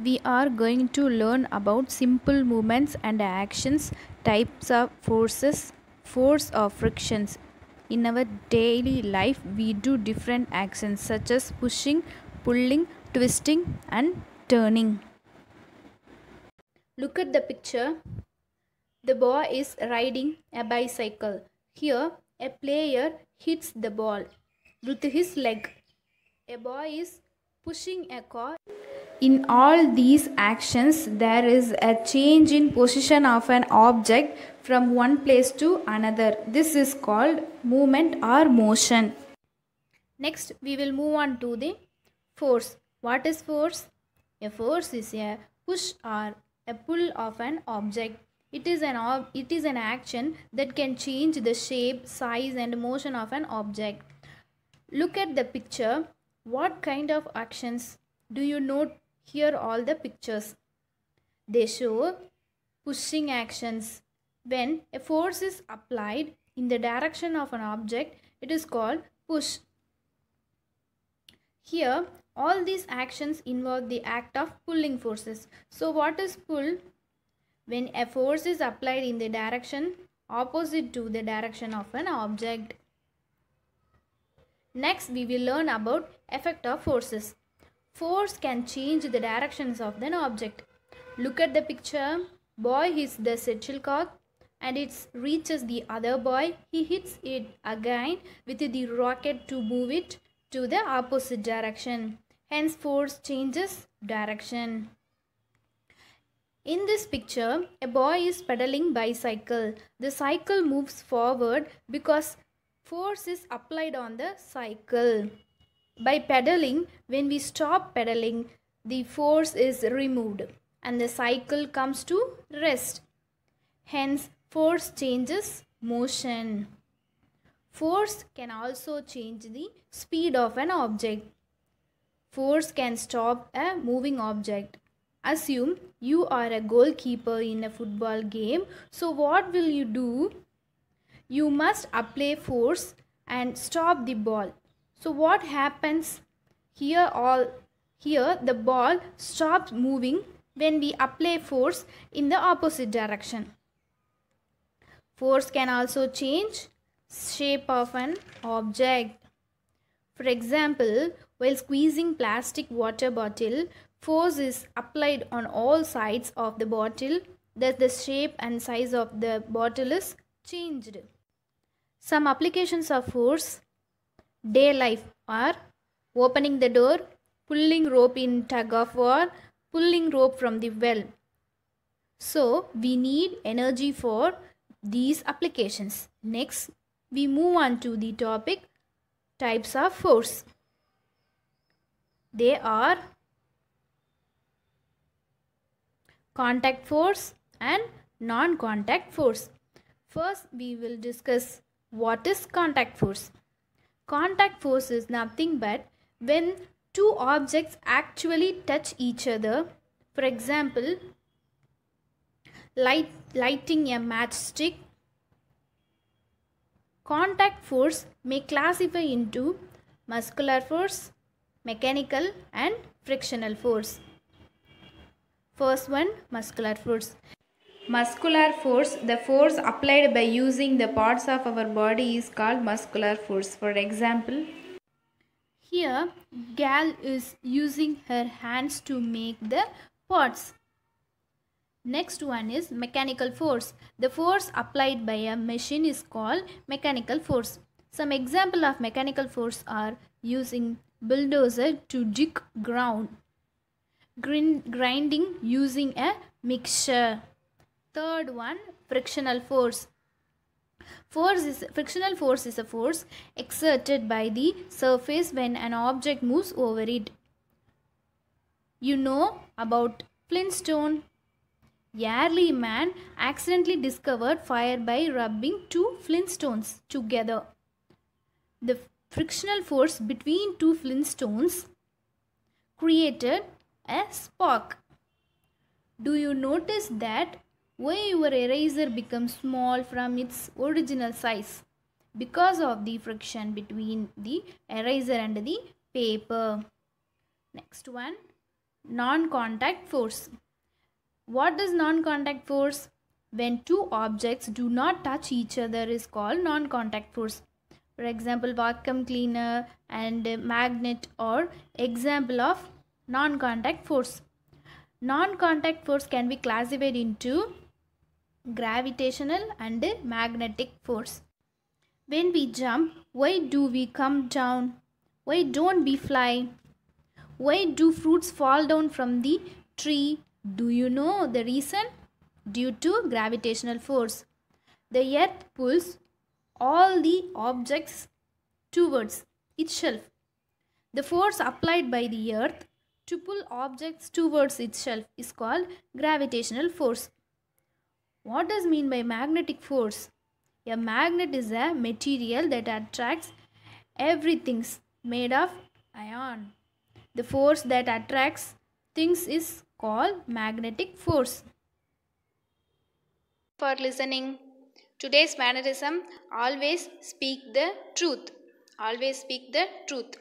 We are going to learn about simple movements and actions, types of forces, force of frictions. In our daily life, we do different actions such as pushing, pulling, twisting, and turning. Look at the picture. The boy is riding a bicycle. Here, a player hits the ball with his leg. A boy is pushing a car. In all these actions, there is a change in position of an object from one place to another. This is called movement or motion. Next, we will move on to the force. What is force? A force is a push or a pull of an object. It is an action that can change the shape, size, and motion of an object. Look at the picture. What kind of actions do you note here? All the pictures, they show pushing actions. When a force is applied in the direction of an object, it is called push. Here, all these actions involve the act of pulling forces. So what is pull? When a force is applied in the direction opposite to the direction of an object. Next, we will learn about effect of forces. Force can change the directions of an object. Look at the picture. Boy hits the shuttlecock and it reaches the other boy. He hits it again with the rocket to move it to the opposite direction. Hence, force changes direction. In this picture, a boy is pedaling bicycle. The cycle moves forward because force is applied on the cycle. By pedaling, when we stop pedaling, the force is removed and the cycle comes to rest. Hence, force changes motion. Force can also change the speed of an object. Force can stop a moving object. Assume you are a goalkeeper in a football game. So what will you do? You must apply force and stop the ball. So what happens? Here the ball stops moving when we apply force in the opposite direction. Force can also change shape of an object. For example, while squeezing plastic water bottle, force is applied on all sides of the bottle, thus the shape and size of the bottle is changed. Some applications of force: day life are opening the door, pulling rope in tug of war, pulling rope from the well. So we need energy for these applications. Next, we move on to the topic types of force. They are contact force and non-contact force. First, we will discuss what is contact force. Contact force is nothing but when two objects actually touch each other. For example, lighting a matchstick. Contact force may classify into muscular force, mechanical, and frictional force. First one, muscular force. Muscular force, the force applied by using the parts of our body, is called muscular force. For example, here gal is using her hands to make the pots. Next one is mechanical force. The force applied by a machine is called mechanical force. Some example of mechanical force are using bulldozer to dig ground, grinding using a mixture. Third one, frictional force. Frictional force is a force exerted by the surface when an object moves over it. You know about Flintstone. Early man accidentally discovered fire by rubbing two flintstones together. The frictional force between two flintstones created a spark. Do you notice that why your eraser becomes small from its original size? Because of the friction between the eraser and the paper. Next one, Non-contact force. What is non-contact force? When two objects do not touch each other is called non-contact force. For example, vacuum cleaner and magnet are example of non-contact force. Non-contact force can be classified into gravitational and magnetic force. When we jump, why do we come down? Why don't we fly? Why do fruits fall down from the tree? Do you know the reason? Due to gravitational force. The earth pulls all the objects towards itself. The force applied by the earth to pull objects towards itself is called gravitational force. What does mean by magnetic force? A magnet is a material that attracts everything made of iron. The force that attracts things is called magnetic force. For listening. Today's mannerism: always speak the truth. Always speak the truth.